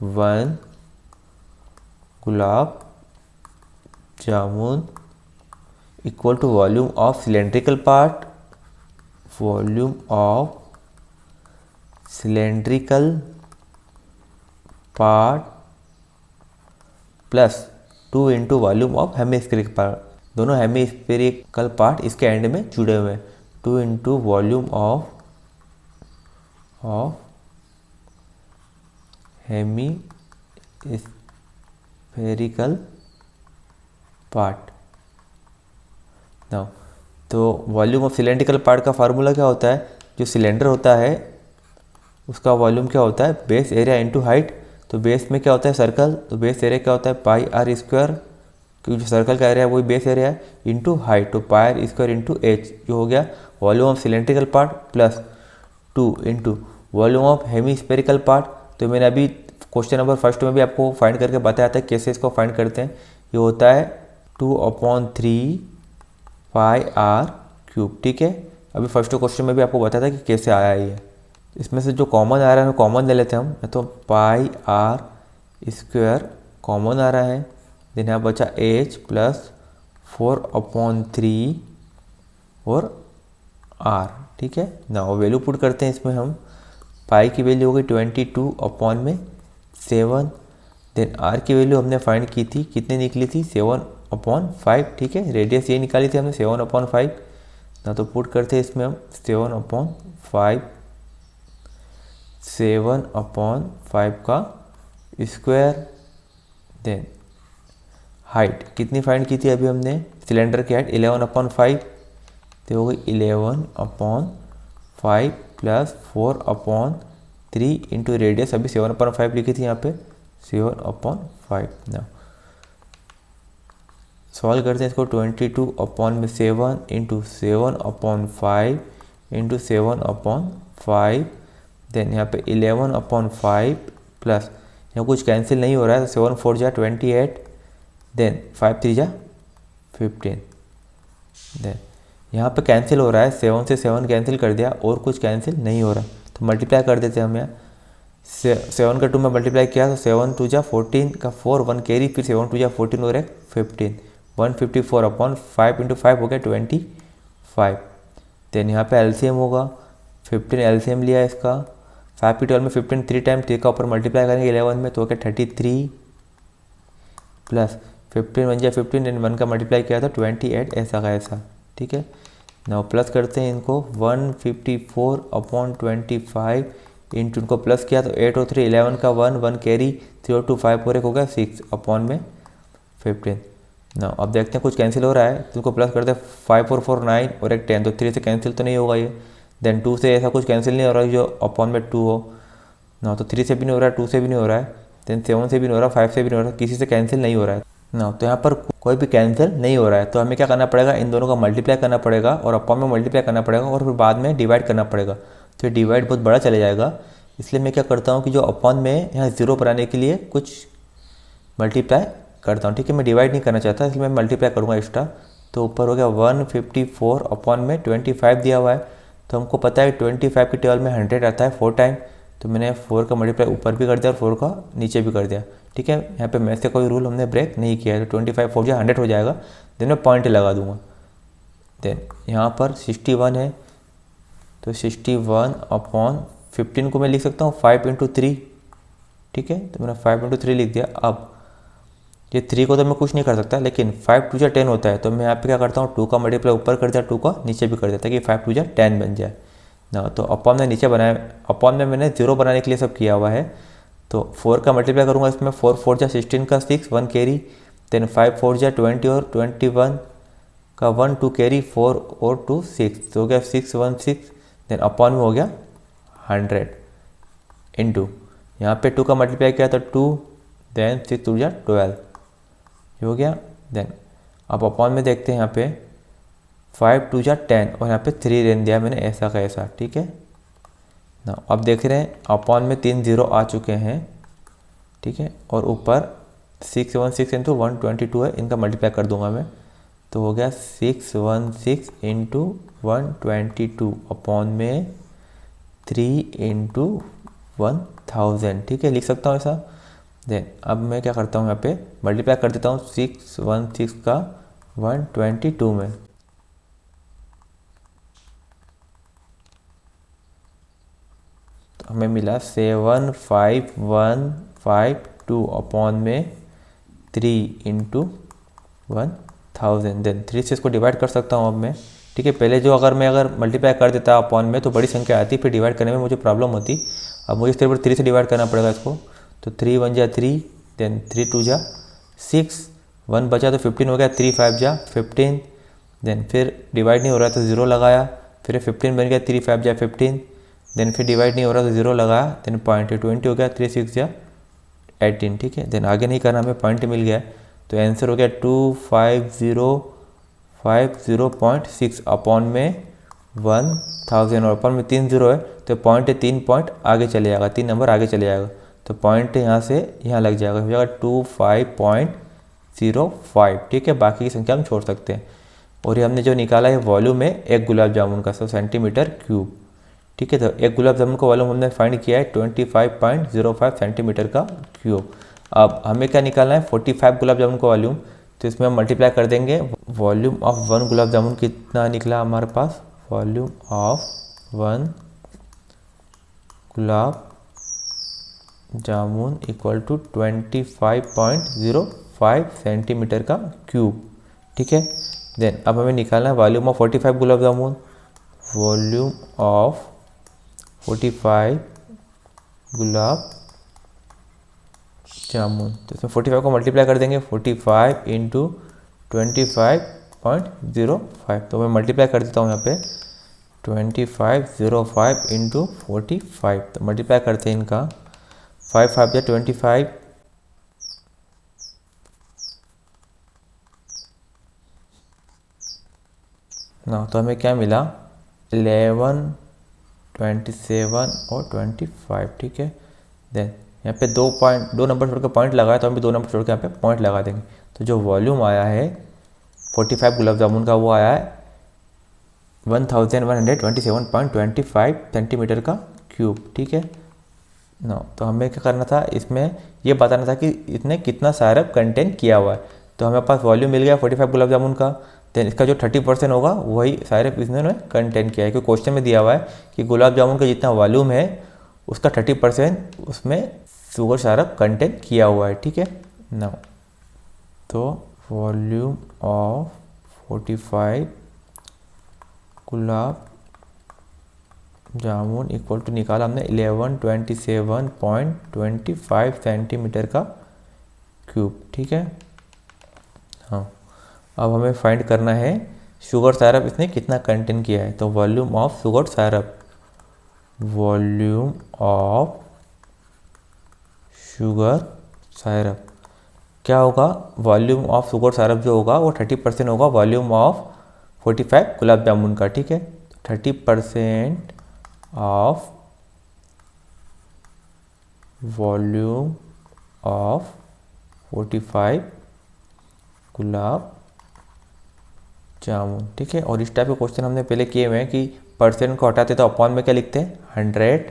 1 gulab jamun equal to volume of cylindrical part, volume of cylindrical part plus 2 into volume of hemispherical part. दोनों हेमिस्फेरिकल पार्ट इसके end में जुड़े हुए हैं, 2 into volume of hemispherical part. Now तो वॉल्यूम ऑफ सिलेंड्रिकल पार्ट का formula क्या होता है, जो सिलेंडर होता है उसका वॉल्यूम क्या होता है, बेस एरिया इंटू हाइट। तो बेस में क्या होता है सर्कल, तो बेस एरिया क्या होता है पाई आर स्क्वायर, क्योंकि जो सर्कल का एरिया है वही बेस एरिया है, इंटू हाइट, तो पाई आर स्क्वायर इंटू एच, जो हो गया volume of cylindrical part, plus 2 into volume of hemispherical part. तो मैंने अभी क्वेश्चन नंबर फर्स्ट में भी आपको फाइंड करके बताया था कैसे इसको फाइंड करते हैं। ये होता है 2/3 पाई आर क्यूब, ठीक है। अभी फर्स्ट क्वेश्चन में भी आपको बताया था कि कैसे आया ये। इसमें से जो कॉमन आ रहा है कॉमन ले लेते हैं हम, तो पाई आर स्क्वायर कॉमन आ रहा है, देन यहाँ बचा एच प्लस 4/3 और आर, ठीक है ना। वैल्यू पुट करते हैं इसमें हम, पाई की वैल्यू हो गई 22/7, देन आर की वैल्यू हमने फाइंड की थी, कितनी निकली थी 7/5, ठीक है। रेडियस ये निकाली थी हमने 7/5 ना, तो पुट करते हैं इसमें हम 7/5 का स्क्वायर, देन हाइट कितनी फाइंड की थी अभी हमने, सिलेंडर की हाइट 11/5, तो हो गई 11/5 प्लस 4/3 इंटू रेडियस, अभी 7/5 लिखी थी यहाँ पे 7/5 ना। सॉल्व करते हैं इसको, 22/7 इंटू 7/5 इंटू 7/5, देन यहाँ पे 11/5 प्लस, यहाँ कुछ कैंसिल नहीं हो रहा है तो 7 4 जा 28, देन 5 3 जा 15, देन यहाँ पे कैंसिल हो रहा है, 7 से 7 कैंसिल कर दिया और कुछ कैंसिल नहीं हो रहा, तो मल्टीप्लाई कर देते हैं हम यहाँ। 7 का 2 में मल्टीप्लाई किया तो 7 2 जा 14 का 4 1 कैरी, फिर 7 2 जा 14 और 15, 154/5 इंटू 5 हो गया 25, देन यहाँ पे एलसीएम होगा, 15 एलसीएम लिया इसका, 5 की 12 में 15 3 टाइम 3 का ऊपर मल्टीप्लाई करेंगे 11 में तो हो गया 33, प्लस 15 1 जा 15, एंड 1 का मल्टीप्लाई किया था 28, ऐसा का ऐसा, ठीक है। नाउ प्लस करते हैं इनको, 154/25 इंटू इनको प्लस किया तो 8 और 3 11 का 1 1 कैरी, 3 और 2 5 और 1 हो गया 6/15। ना अब देखते हैं कुछ कैंसिल हो रहा है, तो इनको प्लस करते हैं 5 4 4 9 और 1 10, तो 3 से कैंसिल तो नहीं होगा ये, देन 2 से ऐसा कुछ कैंसिल नहीं हो रहा है जो अपॉन में 2 हो ना, तो 3 से भी नहीं हो रहा है, 2 से भी नहीं हो रहा है, देन 7 से भी नहीं हो रहा, 5 से भी नहीं हो रहा, किसी से कैंसिल नहीं हो रहा है ना। तो यहाँ पर कोई भी कैंसिल नहीं हो रहा है, तो हमें क्या करना पड़ेगा, इन दोनों का मल्टीप्लाई करना पड़ेगा और अपॉन में मल्टीप्लाई करना पड़ेगा और फिर बाद में डिवाइड करना पड़ेगा, तो ये डिवाइड बहुत बड़ा चले जाएगा। इसलिए मैं क्या करता हूँ कि जो अपॉन में यहाँ जीरो बनाने के लिए कुछ मल्टीप्लाई करता हूँ, ठीक है। मैं डिवाइड नहीं करना चाहता इसलिए मैं मल्टीप्लाई करूँगा एक्स्ट्रा, तो ऊपर हो गया 154 अपॉन में 25 दिया हुआ है, तो हमको पता है 25 की टेबल में 100 आता है 4 टाइम, तो मैंने 4 का मल्टीप्लाई ऊपर भी कर दिया और 4 का नीचे भी कर दिया, ठीक है। यहाँ पे मैथ से कोई रूल हमने ब्रेक नहीं किया है, तो 25 4 जा 100 हो जाएगा, देन मैं पॉइंट लगा दूंगा। देन यहाँ पर 61 है, तो 61/15 को मैं लिख सकता हूँ 5 इंटू 3, ठीक है, तो मैंने 5 इंटू 3 लिख दिया। अब ये 3 को तो मैं कुछ नहीं कर सकता, लेकिन 5 2 जा 10 होता है, तो मैं यहाँ पे क्या करता हूँ 2 का मल्टीप्लाई ऊपर कर दिया, 2 का नीचे भी कर दिया ताकि 5 2 जा 10 बन जाए ना। तो अपॉन में नीचे बनाया, अपॉन में मैंने 0 बनाने के लिए सब किया हुआ है, तो 4 का मल्टीप्लाई करूँगा इसमें, 4 4 जा 16 का 6 1 कैरी, देन 5 4 जा 20 और 21 का 1 2 कैरी, 4 और 2 6, तो हो गया 616, देन अपॉन में हो गया 100 इंटू यहाँ पे 2 का मल्टीप्लाई किया तो 2, देन 6 2 जा 12 हो गया। देन अब अपॉन में देखते हैं यहाँ पे 5 2 जा 10 और यहाँ पे 3 रेन दिया मैंने ऐसा का ऐसा, ठीक है ना। अब देख रहे हैं अपॉन में 3 0 आ चुके हैं, ठीक है, और ऊपर 616 इंटू 122 है, इनका मल्टीप्लाई कर दूंगा मैं, तो हो गया 616 इंटू 122 अपॉन में 3 इंटू 1000, ठीक है, लिख सकता हूँ ऐसा। देन अब मैं क्या करता हूँ यहाँ पे मल्टीप्लाई कर देता हूँ 616 का 122 में, तो हमें मिला 75152 अपॉन में 3 इंटू 1000, देन 3 से इसको डिवाइड कर सकता हूँ अब मैं, ठीक है। पहले जो अगर मल्टीप्लाई कर देता अपॉन में तो बड़ी संख्या आती, फिर डिवाइड करने में मुझे प्रॉब्लम होती। अब मुझे सिर्फ 3 से डिवाइड करना पड़ेगा इसको, तो 3 1 जा 3, देन 3 2 जा 6, 1 बचा तो 15 हो गया, 3 5 जा 15, देन फिर डिवाइड नहीं हो रहा तो 0 लगाया, फिर 15 बन गया, 3 5 जा 15, देन फिर डिवाइड नहीं हो रहा तो 0 लगाया, देन पॉइंट 20 हो गया, 3 6 जा 18, ठीक है। देन आगे नहीं करना, हमें पॉइंट मिल गया, तो आंसर हो गया 25050.6 अपॉन में 1000, और अपॉन में 3 0 है तो पॉइंट 3 पॉइंट आगे चले जाएगा, 3 नंबर आगे चले जाएगा, तो पॉइंट यहाँ से यहाँ लग जाएगा, हो जाएगा 25.05, ठीक है। बाकी की संख्या हम छोड़ सकते हैं। और ये हमने जो निकाला है वॉल्यूम है एक गुलाब जामुन का 100 सेंटीमीटर क्यूब, ठीक है। तो एक गुलाब जामुन का वॉल्यूम हमने फाइंड किया है 25.05 सेंटीमीटर का क्यूब। अब हमें क्या निकालना है 45 गुलाब जामुन का वॉल्यूम, तो इसमें हम मल्टीप्लाई कर देंगे। वॉल्यूम ऑफ 1 गुलाब जामुन कितना निकला हमारे पास, volume of 1 gulab jamun equal to 25.05 centimetre का क्यूब, ठीक है। देन अब हमें निकालना है volume of 45 gulab jamun, volume of 45 gulab jamun, तो इसमें 45 को मल्टीप्लाई कर देंगे, 45 इंटू 25.05, तो मैं मल्टीप्लाई कर देता हूँ यहाँ पे 2505 इंटू 45, तो मल्टीप्लाई करते हैं इनका, 5 5 या 25, ना तो हमें क्या मिला 11, 27 और 25, ठीक है। देन यहाँ पे 2 नंबर छोड़ के पॉइंट लगाया, तो हम भी 2 नंबर छोड़ के यहाँ पे पॉइंट लगा देंगे, तो जो वॉल्यूम आया है 45 गुलाब जामुन का वो आया है 1127.25 सेंटीमीटर का क्यूब, ठीक है ना। तो हमें क्या करना था, इसमें ये बताना था कि इसने कितना सायरप कंटेन किया हुआ है, तो हमें पास वॉल्यूम मिल गया 45 गुलाब जामुन का, देन इसका जो 30% होगा वही सायरप इसने कंटेन किया है, क्योंकि क्वेश्चन में दिया हुआ है कि गुलाब जामुन का जितना वॉल्यूम है उसका 30% उसमें शुगर सायरप कंटेन किया हुआ है, ठीक है ना। तो volume of 45 gulab jamun equal to निकाला हमने 1127.25 सेंटीमीटर का क्यूब, ठीक है। हाँ, अब हमें फाइंड करना है शुगर सायरप इसने कितना कंटेन किया है, तो volume of sugar syrup, volume of sugar syrup क्या होगा, वॉल्यूम ऑफ शुगर सायरप जो होगा वो 30% होगा वॉल्यूम ऑफ 45 गुलाब जामुन का, ठीक है। 30% ऑफ वॉल्यूम ऑफ 45 गुलाब जामुन, ठीक है। और इस टाइप के क्वेश्चन हमने पहले किए हुए हैं कि परसेंट को हटाते तो अपॉन में क्या लिखते हैं 100,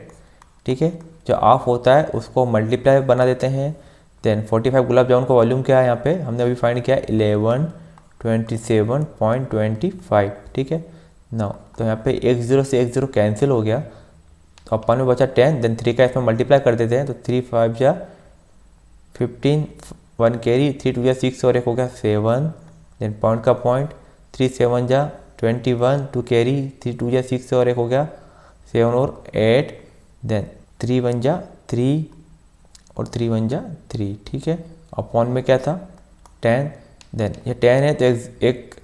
ठीक है। जो ऑफ होता है उसको मल्टीप्लाई बना देते हैं। देन 45 गुलाब जामुन का वॉल्यूम क्या है, यहाँ पे हमने अभी फाइंड किया 1127.25, ठीक है ना। तो यहाँ पे 1 0 से 1 0 कैंसिल हो गया, तो अपन में बचा 10, देन 3 का इसमें मल्टीप्लाई कर देते हैं, तो 3 5 जा 15, 1 कैरी, 3 2 जा 6 और 1 हो गया 7, देन पॉइंट का पॉइंट, 3 7 जा 21, 2 कैरी, 3 2 जा 6 और 1 हो गया 7 और 8, देन 3 1 जा 3 और 3 1 जा 3, ठीक है। अपॉन में क्या था 10, देन ये 10 है तो एक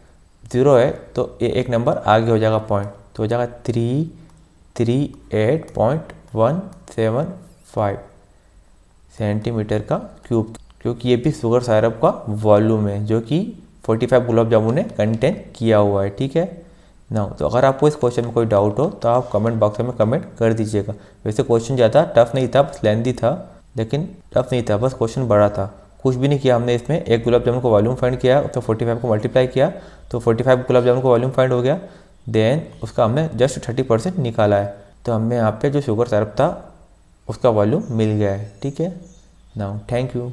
0 है तो ये एक नंबर आगे हो जाएगा पॉइंट, तो हो जाएगा 338.175 सेंटीमीटर का क्यूब, क्योंकि ये भी शुगर सायरप का वॉल्यूम है जो कि 45 गुलाब जामुन ने कंटेन किया हुआ है, ठीक है ना। तो अगर आपको इस क्वेश्चन में कोई डाउट हो तो आप कमेंट बॉक्स में कमेंट कर दीजिएगा। वैसे क्वेश्चन ज़्यादा टफ नहीं था, बस लेंदी था, लेकिन टफ नहीं था, बस क्वेश्चन बड़ा था। कुछ भी नहीं किया हमने इसमें, एक गुलाब जामुन को वॉल्यूम फाइंड किया, उसमें 45 को मल्टीप्लाई किया तो 45 गुलाब जामुन को वॉल्यूम फाइंड हो गया, देन उसका हमने जस्ट 30% निकाला है, तो हमें यहाँ पे जो शुगर सायरप था उसका वॉल्यूम मिल गया है, ठीक है ना। Thank you.